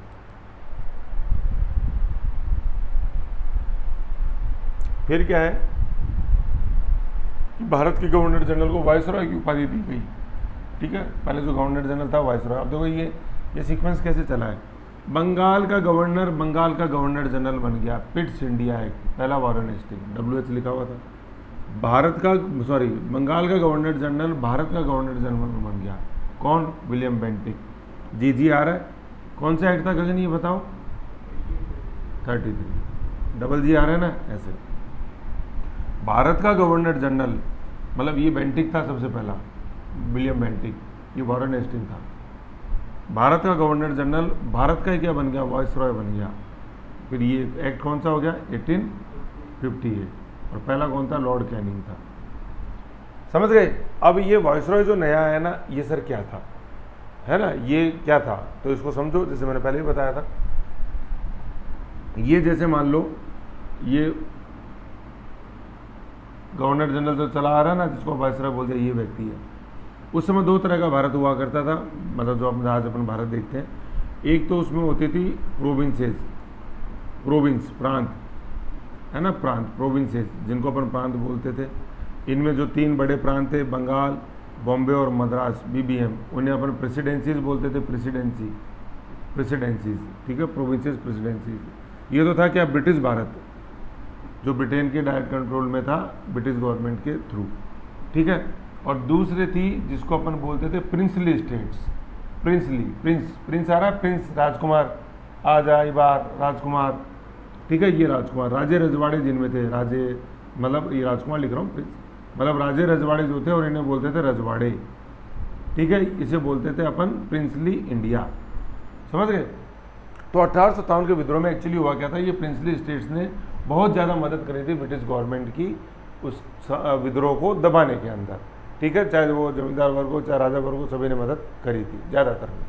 फिर क्या है, भारत के गवर्नर जनरल को वायसरॉय की उपाधि दी गई, ठीक है। पहले जो गवर्नर जनरल था वायसरॉय। अब देखो ये सीक्वेंस कैसे चला है। बंगाल का गवर्नर जनरल बन गया, पिट्स इंडिया एक्ट, पहला वारन हेस्टिंग, WH लिखा हुआ था। बंगाल का गवर्नर जनरल भारत का गवर्नर जनरल बन गया, कौन? William Bentinck. जी आ रहा है, कौन सा एक्ट था गगन, ये बताओ? 33, डबल जी आ रहा है ना, ऐसे। भारत का गवर्नर जनरल, मतलब ये बेंटिक था सबसे पहला, विलियम बेंटिक, ये वारन हेस्टिंग था। भारत का गवर्नर जनरल, भारत का ही क्या बन गया? वायसरॉय बन गया। फिर ये एक्ट कौन सा हो गया? 1858, और पहला कौन था? लॉर्ड कैनिंग था। समझ गए? अब ये वायसरॉय जो नया है ना, ये सर क्या था, है ना, ये क्या था? तो इसको समझो, जैसे मैंने पहले ही बताया था। ये जैसे मान लो ये गवर्नर जनरल जो चला आ रहा है ना, जिसको वायसरॉय बोलते हैं, ये व्यक्ति है। उस समय 2 तरह का भारत हुआ करता था, मतलब जो हम आज अपन भारत देखते हैं। एक तो उसमें होती थी प्रोविंस, प्रांत, है ना, प्रोविंसेस, जिनको अपन प्रांत बोलते थे। इनमें जो 3 बड़े प्रांत थे, बंगाल, बॉम्बे और मद्रास, BBM, उन्हें अपन प्रेसिडेंसीज बोलते थे, प्रेसिडेंसी, प्रेसिडेंसीज, ठीक है, प्रोविंसेस प्रेसिडेंसीज। ये तो था क्या, ब्रिटिश भारत, जो ब्रिटेन के डायरेक्ट कंट्रोल में था ब्रिटिश गवर्नमेंट के थ्रू, ठीक है। और दूसरे थी जिसको अपन बोलते थे प्रिंसली स्टेट्स, प्रिंसली, प्रिंस आ रहा है, प्रिंस राजकुमार, आ जाए बार राजकुमार, ठीक है, ये राजकुमार, राजे रजवाड़े जिनमें थे, राजे मतलब ये राजकुमार लिख रहा हूँ, प्रिंस मतलब राजे रजवाड़े जो थे, और इन्हें बोलते थे रजवाड़े, ठीक है, इसे बोलते थे अपन प्रिंसली इंडिया, समझ गए। तो 1857 के विद्रोह में एक्चुअली हुआ क्या था, ये प्रिंसली स्टेट्स ने बहुत ज़्यादा मदद करी थी ब्रिटिश गवर्नमेंट की उस विद्रोह को दबाने के अंदर, ठीक है, चाहे वो जमींदार वर्ग हो चाहे राजा वर्ग हो, सभी ने मदद करी थी ज़्यादातर में।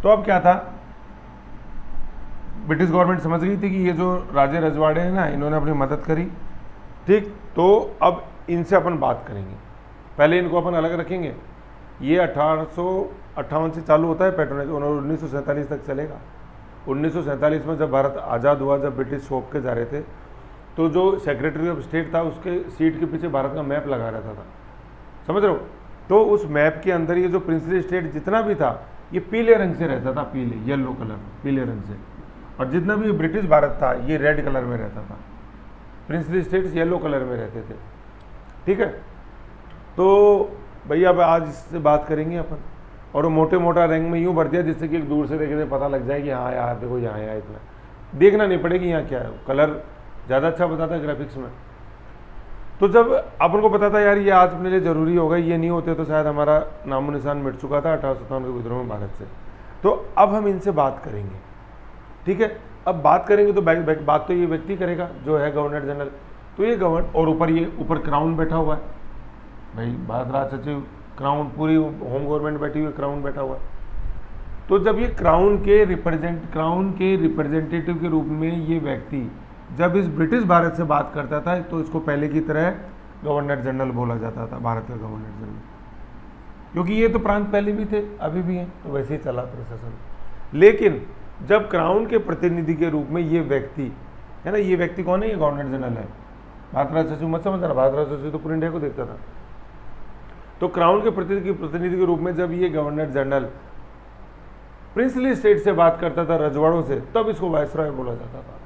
तो अब क्या था, ब्रिटिश गवर्नमेंट समझ गई थी कि ये जो राजे रजवाड़े हैं ना, इन्होंने अपनी मदद करी, ठीक, तो अब इनसे अपन बात करेंगे, पहले इनको अपन अलग रखेंगे। ये 1858 से चालू होता है पैट्रोनेज, और 1947 तक चलेगा। 1947 में जब भारत आज़ाद हुआ, जब ब्रिटिश सौंप के जा रहे थे, तो जो सेक्रेटरी ऑफ स्टेट था उसके सीट के पीछे भारत का मैप लगा रहता था, समझ रहे हो। तो उस मैप के अंदर ये जो प्रिंसली स्टेट जितना भी था ये पीले रंग से रहता था, पीले, येलो कलर, पीले रंग से, और जितना भी ब्रिटिश भारत था ये रेड कलर में रहता था, प्रिंसली स्टेट्स येलो कलर में रहते थे, ठीक है। तो भैया अब आज इससे बात करेंगे अपन, और वो मोटे मोटा रंग में यूँ भर दिया जिससे कि एक दूर से देखे पता लग जाए कि हाँ यार देखो यहाँ यहाँ इतना, देखना नहीं पड़ेगी यहाँ क्या है, कलर ज़्यादा अच्छा बताता है ग्राफिक्स में। तो जब अपन को पता था यार ये आज अपने लिए ज़रूरी होगा, ये नहीं होते तो शायद हमारा नामो निशान मिट चुका था 1857 के विद्रोह में भारत से। तो अब हम इनसे बात करेंगे, ठीक है। अब बात करेंगे तो बात तो ये व्यक्ति करेगा जो है गवर्नर जनरल, तो ये और ऊपर क्राउन बैठा हुआ है भाई, भारत राज सचिव, क्राउन, पूरी होम गवर्नमेंट बैठी हुई, क्राउन बैठा हुआ है। तो जब ये क्राउन के रिप्रेजेंटेटिव के रूप में ये व्यक्ति जब इस ब्रिटिश भारत से बात करता था तो इसको पहले की तरह गवर्नर जनरल बोला जाता था, भारत का गवर्नर जनरल, क्योंकि ये तो प्रांत पहले भी थे अभी भी हैं, तो वैसे ही चला प्रशासन। लेकिन जब क्राउन के प्रतिनिधि के रूप में ये व्यक्ति है ना, ये व्यक्ति कौन है, ये गवर्नर जनरल है, भारत राज सचिव मत समझना, भारत राज सचिव तो पूरी इंडिया को देखता था। तो क्राउन के प्रतिनिधि के रूप में जब ये गवर्नर जनरल प्रिंसली स्टेट से बात करता था, रजवाड़ों से, तब इसको वायसरॉय बोला जाता था,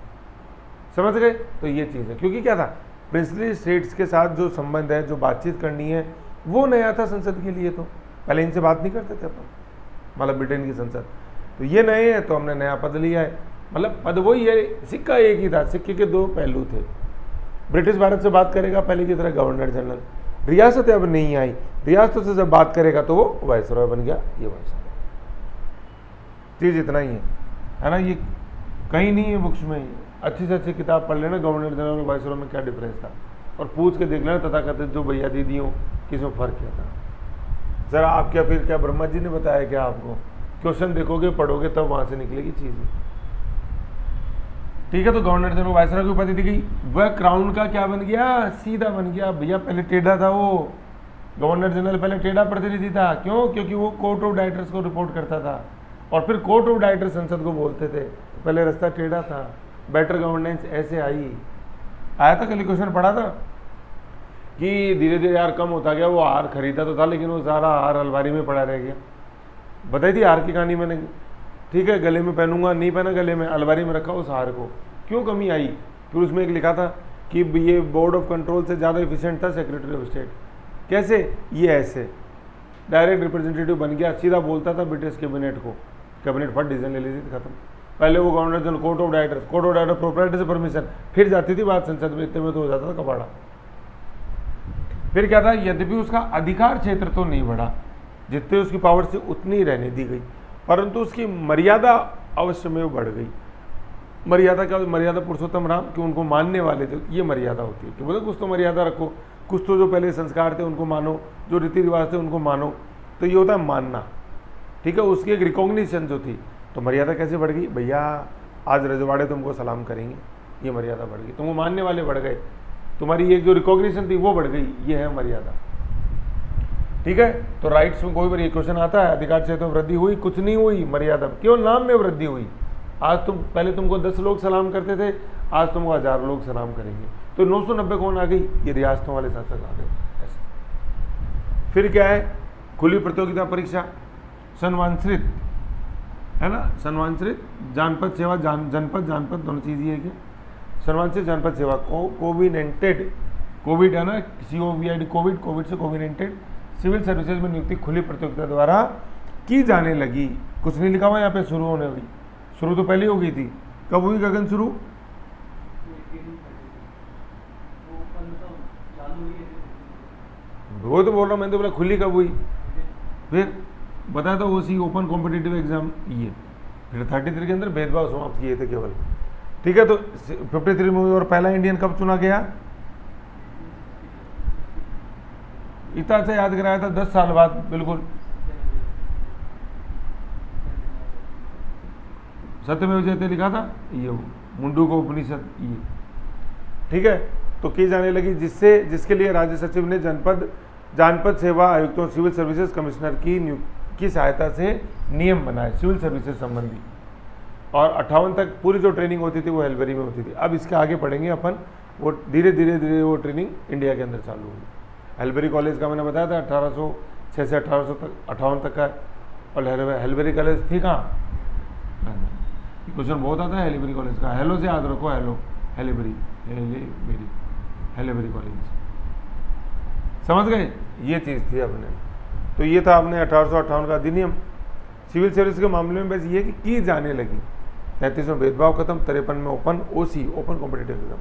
समझ गए। तो ये चीज़ है, क्योंकि क्या था, प्रिंसली स्टेट्स के साथ जो संबंध है, जो बातचीत करनी है, वो नया था संसद के लिए। तो पहले इनसे बात नहीं करते थे अपन, मतलब ब्रिटेन की संसद, तो ये नए हैं तो हमने नया पद लिया है, मतलब पद वही है, सिक्का एक ही था, सिक्के के दो पहलू थे। ब्रिटिश भारत से बात करेगा पहले की तरह गवर्नर जनरल, रियासतें अब नहीं आई, रियासतों से जब बात करेगा तो वो वायसरॉय बन गया, ये वायसरॉय। चीज़ इतना ही है ना, ये कहीं नहीं है बुक्स में, अच्छी से अच्छी किताब पढ़ लेना गवर्नर जनरल और वायसरॉय में क्या डिफरेंस था, और पूछ के देख लेना तथाकथित जो भैया दीदी हो किसमें फ़र्क क्या था। ज़रा आप क्या फिर क्या ब्रह्मा जी ने बताया क्या आपको, क्वेश्चन देखोगे पढ़ोगे तब वहाँ से निकलेगी चीज़, ठीक है। तो गवर्नर जनरल वायसरॉय की उपाधि दी गई, वह क्राउन का क्या बन गया, सीधा बन गया भैया। पहले टेढ़ा था वो गवर्नर जनरल, पहले टेढ़ा प्रतिनिधि था, क्यों, क्योंकि वो कोर्ट ऑफ डायरेक्टर्स को रिपोर्ट करता था, और फिर कोर्ट ऑफ डायरेक्टर संसद को बोलते थे, तो पहले रास्ता टेढ़ा था। बेटर गवर्नेंस ऐसे आया था, कल क्वेश्चन पढ़ा था कि धीरे धीरे हार कम होता गया, वो हार खरीदा तो था लेकिन वो सारा हार अलमारी में पड़ा रह गया, बताई थी हार की कहानी मैंने, ठीक है। गले में पहनूंगा, नहीं पहना गले में, अलमारी में रखा उस हार को, क्यों कमी आई। फिर उसमें एक लिखा था कि ये बोर्ड ऑफ कंट्रोल से ज़्यादा एफिशिएंट था सेक्रेटरी ऑफ स्टेट। कैसे, ये ऐसे डायरेक्ट रिप्रेजेंटेटिव बन गया, सीधा बोलता था ब्रिटिश कैबिनेट को, कैबिनेट फट डिसीजन ले ली थी, खत्म। पहले वो governor general, court of director proprietor से परमिशन, फिर जाती थी बात संसद में, इतने में तो हो जाता था कबाड़ा। फिर क्या था, यद्यपि उसका अधिकार क्षेत्र तो नहीं बढ़ा, जितने उसकी पावर से उतनी ही रहने दी गई, परंतु उसकी मर्यादा अवश्य में बढ़ गई। मर्यादा क्या, मर्यादा पुरुषोत्तम राम कि उनको मानने वाले थे, ये मर्यादा होती है कि बोले कुछ तो मर्यादा रखो, कुछ तो जो पहले संस्कार थे उनको मानो, जो रीति रिवाज थे उनको मानो, तो ये होता है मानना, ठीक है। उसकी एक रिकॉग्निशन जो थी, तो मर्यादा कैसे बढ़ गई भैया, आज रजवाड़े तुमको सलाम करेंगे, ये मर्यादा बढ़ गई, तुमको मानने वाले बढ़ गए, तुम्हारी एक जो रिकॉग्निशन थी वो बढ़ गई, ये है मर्यादा, ठीक है। तो राइट्स में कोई बार ये क्वेश्चन आता है, अधिकार क्षेत्र में वृद्धि हुई, कुछ नहीं हुई, मर्यादा केवल नाम में वृद्धि हुई। आज पहले तुमको 10 लोग सलाम करते थे, आज तुमको 1000 लोग सलाम करेंगे। तो 990 कौन आ गई, ये रियासतों वाले शासक आ गए, ऐसे। फिर क्या है, खुली प्रतियोगिता परीक्षा, संवत्सरित है ना, सर्वांश्रित जानपद सेवा, जनपद जानपद दोनों चीज़ ही है कि सर्वांश्रित जानपद सेवा कोविनेंटेड, कोविड है ना, COVID कोविड, कोविड से कोविनेंटेड सिविल सर्विसेज में नियुक्ति खुली प्रतियोगिता द्वारा की जाने लगी। कुछ नहीं लिखा हुआ यहाँ पे शुरू होने हुई, शुरू तो पहले ही हो गई थी। कब हुई गगन शुरू? वो तो बोल रहा हूँ, मैंने तो बोला खुली कब हुई, फिर बताया तो वो सी ओपन कॉम्पिटिटिव एग्जाम ये, फिर 33 के अंदर भेदभाव समाप्त किए थे केवल। ठीक है, तो 53 में हुई। और पहला इंडियन कब चुना गया? इतना अच्छा याद कराया था, 10 साल बाद बिल्कुल। सत्यमेव जयते लिखा था ये, मुंडू को उपनिषद ये। ठीक है, तो की जाने लगी जिसके लिए राज्य सचिव ने जानपद सेवा आयुक्तों सिविल सर्विसेज कमिश्नर की सहायता से नियम बनाए सिविल सर्विसेज संबंधी। और 58 तक पूरी जो ट्रेनिंग होती थी वो हेल्बरी में होती थी। अब इसके आगे पढ़ेंगे अपन, वो धीरे धीरे वो ट्रेनिंग इंडिया के अंदर चालू हुई। हेल्बरी कॉलेज का मैंने बताया था 1806 से 1858 तक का। और हेल्बरी कॉलेज थी कहाँ? क्वेश्चन बहुत आता है हेल्बरी कॉलेज का, हेलो से याद रखो, हेल्बरी कॉलेज, समझ गए? ये चीज़ थी अपने। तो ये था अपने 1858 का अधिनियम। सिविल सर्विस के मामले में बस ये कि की जाने लगी। 33 में भेदभाव खत्म, 53 में ओपन कॉम्पिटिटिव एग्जाम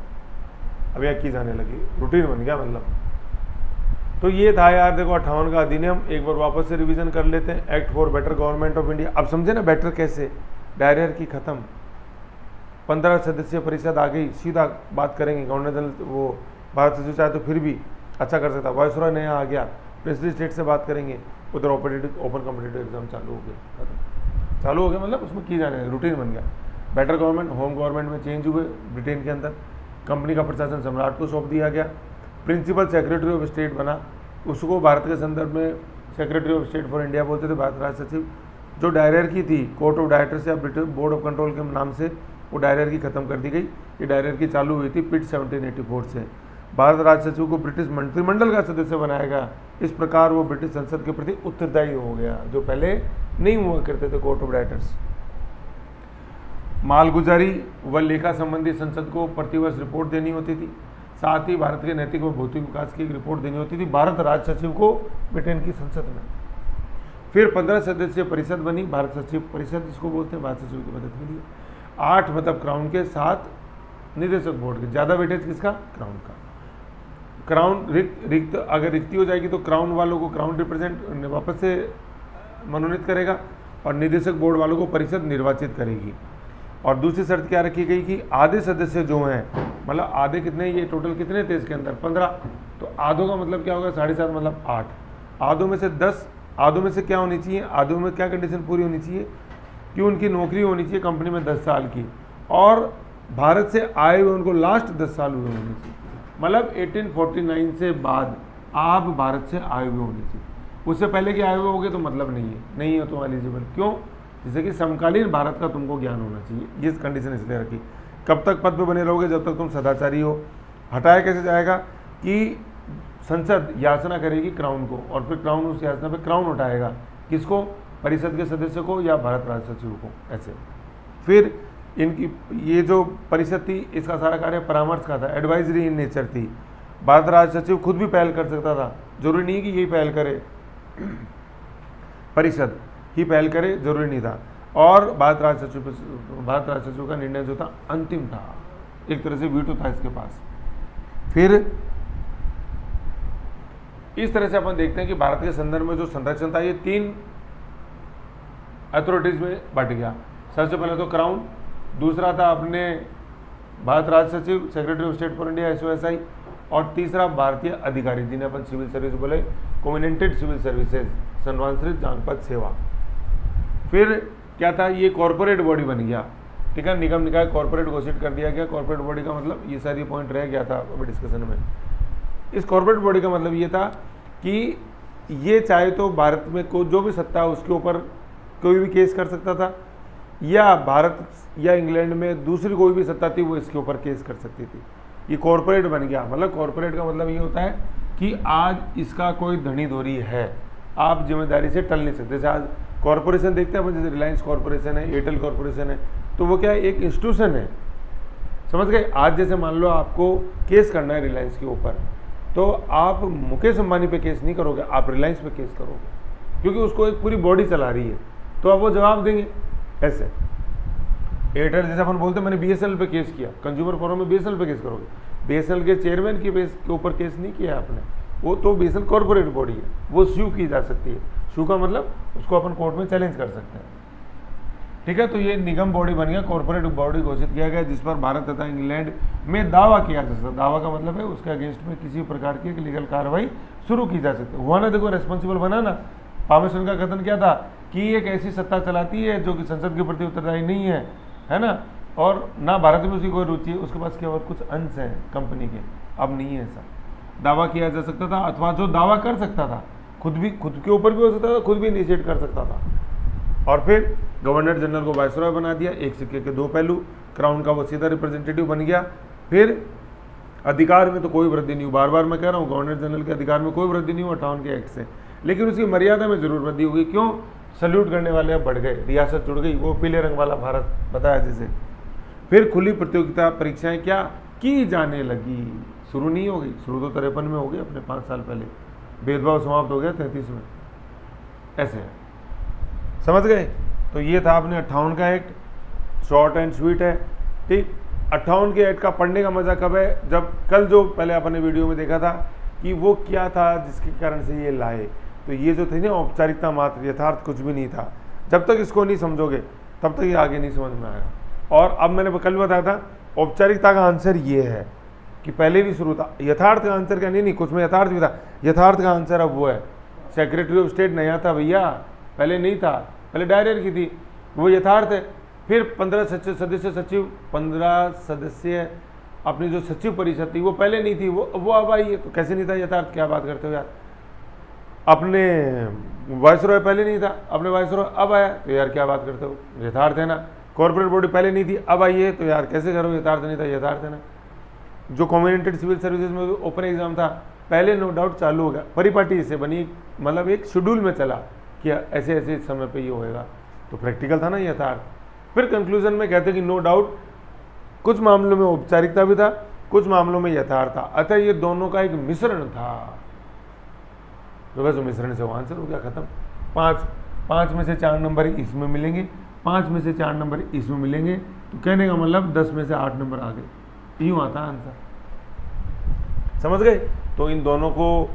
अब यहाँ की जाने लगी, रूटीन बन गया मतलब। तो ये था यार, देखो 58 का अधिनियम। एक बार वापस से रिवीजन कर लेते हैं। Act for better government of India. अब समझे ना बेटर कैसे? डायरियर की खत्म, 15 सदस्यीय परिषद आ गई, सीधा बात करेंगे। गवर्नर जनरल वो भारत सचिव चाहे तो फिर भी अच्छा कर सकता, वायसरॉय नया आ गया, प्रिंसली स्टेट से बात करेंगे। उधर ओपन कॉम्पिटिटिव एग्जाम चालू हो गया, मतलब उसमें की जाने रूटीन बन गया। बेटर गवर्नमेंट, होम गवर्नमेंट में चेंज हुए ब्रिटेन के अंदर। कंपनी का प्रशासन सम्राट को सौंप दिया गया। प्रिंसिपल सेक्रेटरी ऑफ स्टेट बना, उसको भारत के संदर्भ में secretary of state for India बोलते थे, भारत राज्य सचिव। जो डायरियर की थी, कोर्ट ऑफ डायरेक्टर्स या ब्रिटिश बोर्ड ऑफ कंट्रोल के नाम से, वो डायरियर की खत्म कर दी गई। ये डायरियर की चालू हुई थी पिट 1784 से। भारत राज्य सचिव को ब्रिटिश मंत्रिमंडल का सदस्य बनाया गया। इस प्रकार वो ब्रिटिश संसद के प्रति उत्तरदायी हो गया, जो पहले नहीं हुआ करते थे कोर्ट ऑफ डायरेक्टर्स। मालगुजारी व लेखा संबंधी संसद को प्रतिवर्ष रिपोर्ट देनी होती थी। साथ ही भारत के नैतिक व भौतिक विकास की एक रिपोर्ट देनी होती थी भारत राज्य सचिव को ब्रिटेन की संसद में। फिर 15 सदस्यीय परिषद बनी, भारत सचिव परिषद इसको बोलते हैं, भारत सचिव की मदद के लिए। 8 मतलब क्राउन के, 7 निदेशक बोर्ड के। ज़्यादा वेटेज किसका? क्राउन का। क्राउन रिक्त अगर रिक्ति हो जाएगी तो क्राउन वालों को क्राउन रिप्रेजेंट वापस से मनोनीत करेगा और निदेशक बोर्ड वालों को परिषद निर्वाचित करेगी। और दूसरी शर्त क्या रखी गई कि आधे सदस्य जो हैं, मतलब आधे कितने, ये टोटल कितने थे इसके अंदर? 15। तो आधों का मतलब क्या होगा? 7.5 मतलब 8। आधों में से 10, आधों में से क्या होनी चाहिए? आधों में क्या कंडीशन पूरी होनी चाहिए कि उनकी नौकरी होनी चाहिए कंपनी में 10 साल की, और भारत से आए हुए उनको लास्ट 10 साल हुए होने चाहिए। मतलब 1849 से बाद आप भारत से आए हुए होने चाहिए। उससे पहले के आए हुए होगे तो मतलब नहीं है तो एलिजिबल। क्यों? जैसे कि समकालीन भारत का तुमको ज्ञान होना चाहिए। ये कंडीशन इसलिए रखी। कब तक पद पे बने रहोगे? जब तक तुम सदाचारी हो। हटाया कैसे जाएगा कि संसद याचना करेगी क्राउन को, और फिर क्राउन उस याचना पे क्राउन उठाएगा। किसको? परिषद के सदस्य को या भारत राज्य सचिव को, ऐसे। फिर इनकी ये जो परिषद थी, इसका सारा कार्य परामर्श का था, एडवाइजरी इन नेचर थी। भारत राज्य सचिव खुद भी पहल कर सकता था, जरूरी नहीं कि यही पहल करे, परिषद ही पहल करे, जरूरी नहीं था। और भारत राज्य सचिव का निर्णय जो था अंतिम था, एक तरह से वीटो था इसके पास। फिर इस तरह से अपन देखते हैं कि भारत के संदर्भ में जो संरक्षण था ये 3 अथॉरिटीज में बट गया। सबसे पहले तो क्राउन, दूसरा था अपने भारत राज्य सचिव, secretary of state for India SOSI, और तीसरा भारतीय अधिकारी, जिन्हें अपन सिविल सर्विस बोले, कॉम्बिनेटेड सिविल सर्विसेज, सर्वांश्रित जानपद सेवा। फिर क्या था? ये कॉर्पोरेट बॉडी बन गया, ठीक है, निगम निकाय कॉर्पोरेट घोषित कर दिया गया। कॉर्पोरेट बॉडी का मतलब, ये सारी पॉइंट रह गया था अभी डिस्कशन में। इस कॉर्पोरेट बॉडी का मतलब ये था कि ये चाहे तो भारत में जो भी सत्ता है उसके ऊपर कोई भी केस कर सकता था, या भारत या इंग्लैंड में दूसरी कोई भी सत्ता थी वो इसके ऊपर केस कर सकती थी। ये कॉर्पोरेट बन गया। मतलब कॉर्पोरेट का मतलब ये होता है कि आज इसका कोई धनी धोरी है, आप जिम्मेदारी से टल नहीं सकते। जैसे आज कॉरपोरेशन देखते हैं अपन, जैसे रिलायंस कॉरपोरेशन है, एयरटेल कॉरपोरेशन है, तो वो क्या है, एक इंस्टीट्यूशन है, समझ गए। आज जैसे मान लो आपको केस करना है रिलायंस के ऊपर, तो आप मुकेश अंबानी पे केस नहीं करोगे, आप रिलायंस पे केस करोगे, क्योंकि उसको एक पूरी बॉडी चला रही है, तो आप वो जवाब देंगे। ऐसे एयरटेल जैसे अपन बोलते हैं मैंने बीएसएनएल पे केस किया, कंज्यूमर फोरम में बीएसएनएल पे केस करोगे, बीएसएनएल के चेयरमैन के ऊपर केस नहीं किया है आपने, वो तो बीएसएनएल कॉर्पोरेट बॉडी है, वो स्यू की जा सकती है। स्यू का मतलब उसको अपन कोर्ट में चैलेंज कर सकते हैं, ठीक है। तो ये निगम बॉडी बन गया, कॉर्पोरेट बॉडी घोषित किया गया, जिस पर भारत तथा इंग्लैंड में दावा किया जा सकता है। दावा का मतलब है उसके अगेंस्ट में किसी प्रकार की एक लीगल कार्रवाई शुरू की जा सकती है। हुआ ना, देखो रेस्पॉन्सिबल बना ना। पामेश्वर का कथन क्या था कि एक ऐसी सत्ता चलाती है जो कि संसद के प्रति उत्तरदायी नहीं है ना, और ना भारत में उसकी कोई रुचि है, उसके पास केवल कुछ अंश हैं कंपनी के, अब नहीं है ऐसा। दावा किया जा सकता था, अथवा जो दावा कर सकता था खुद के ऊपर भी हो सकता था, खुद भी इनिशिएट कर सकता था। और फिर गवर्नर जनरल को वायसरॉय बना दिया, एक सिक्के के दो पहलू, क्राउन का वो सीधा रिप्रेजेंटेटिव बन गया। फिर अधिकार में तो कोई वृद्धि नहीं हुई, बार बार मैं कह रहा हूँ गवर्नर जनरल के अधिकार में कोई वृद्धि नहीं हुआ 58 के एक्ट से, लेकिन उसकी मर्यादा में जरूर वृद्धि होगी। क्यों? सल्यूट करने वाले अब बढ़ गए, रियासत जुड़ गई, वो पीले रंग वाला भारत बताया जिसे। फिर खुली प्रतियोगिता परीक्षाएं क्या की जाने लगी, शुरू नहीं हो गई, शुरू तो 53 में हो गई, अपने 5 साल पहले। भेदभाव समाप्त हो गया 33 में, ऐसे है, समझ गए। तो ये था अपने 58 का एक्ट, शॉर्ट एंड स्वीट है, ठीक। 58 के एक्ट का पढ़ने का मजा कब है? जब कल जो पहले अपने वीडियो में देखा था कि वो क्या था जिसके कारण से ये लाए, तो ये जो थे ना औपचारिकता मात्र, यथार्थ कुछ भी नहीं था। जब तक इसको नहीं समझोगे तब तक ये आगे नहीं समझ में आएगा। और अब मैंने कल बताया था औपचारिकता का आंसर ये है कि पहले भी शुरू था, यथार्थ का आंसर का नहीं, कुछ में यथार्थ भी था, यथार्थ का आंसर अब वो है सेक्रेटरी ऑफ स्टेट नया था भैया, पहले नहीं था, पहले डायरेक्ट की थी, वो यथार्थ है। फिर 15 सदस्य अपनी जो सचिव परिषद थी वो पहले नहीं थी, वो अब आई है, तो कैसे नहीं था यथार्थ? क्या बात करते हो यार। अपने वायसरॉय पहले नहीं था, अपने वायसरॉय अब आया, तो यार क्या बात करते हो, यथार्थ है ना। कॉर्पोरेट बॉडी पहले नहीं थी, अब आई है, तो यार कैसे करो, यथार्थ नहीं था, यथार्थ है ना। जो कॉम्बिनेटेड सिविल सर्विसेज में ओपन एग्जाम था पहले नो डाउट चालू हो गया, परिपाटी से बनी, मतलब एक शेड्यूल में चला कि ऐसे ऐसे समय पे ये होएगा, तो प्रैक्टिकल था ना यथार्थ। फिर कंक्लूजन में कहते हैं कि नो डाउट कुछ मामलों में औपचारिकता भी था, कुछ मामलों में यथार्थ था, अतः ये दोनों का एक मिश्रण था। तो बस मिश्रण से वो आंसर हो गया, खत्म। 5 में से 4 नंबर इसमें मिलेंगे, 5 में से 4 नंबर इसमें मिलेंगे, तो कहने का मतलब 10 में से 8 नंबर आ गए, यूँ आता आंसर, समझ गए। तो इन दोनों को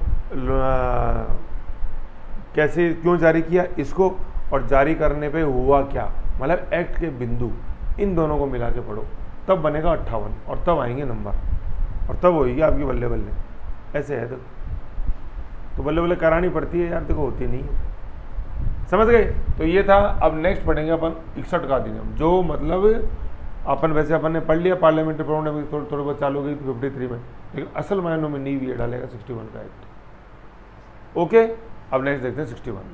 कैसे क्यों जारी किया इसको, और जारी करने पे हुआ क्या, मतलब एक्ट के बिंदु, इन दोनों को मिला के पढ़ो, तब बनेगा 58, और तब आएंगे नंबर, और तब होगी आपकी बल्ले बल्ले। ऐसे है तो बल्ले बल्ले करानी पड़ती है यार, देखो होती नहीं है, समझ गए। तो ये था। अब नेक्स्ट पढ़ेंगे अपन 61 का अधिनियम, जो मतलब अपन वैसे अपन ने पढ़ लिया, पार्लियामेंट्री प्रोग्राम में थोड़ी बहुत चालू हो गई 53 में, लेकिन असल मायनों में नींव ये डालेगा 61 का एक्ट। ओके, अब नेक्स्ट देखते हैं 61।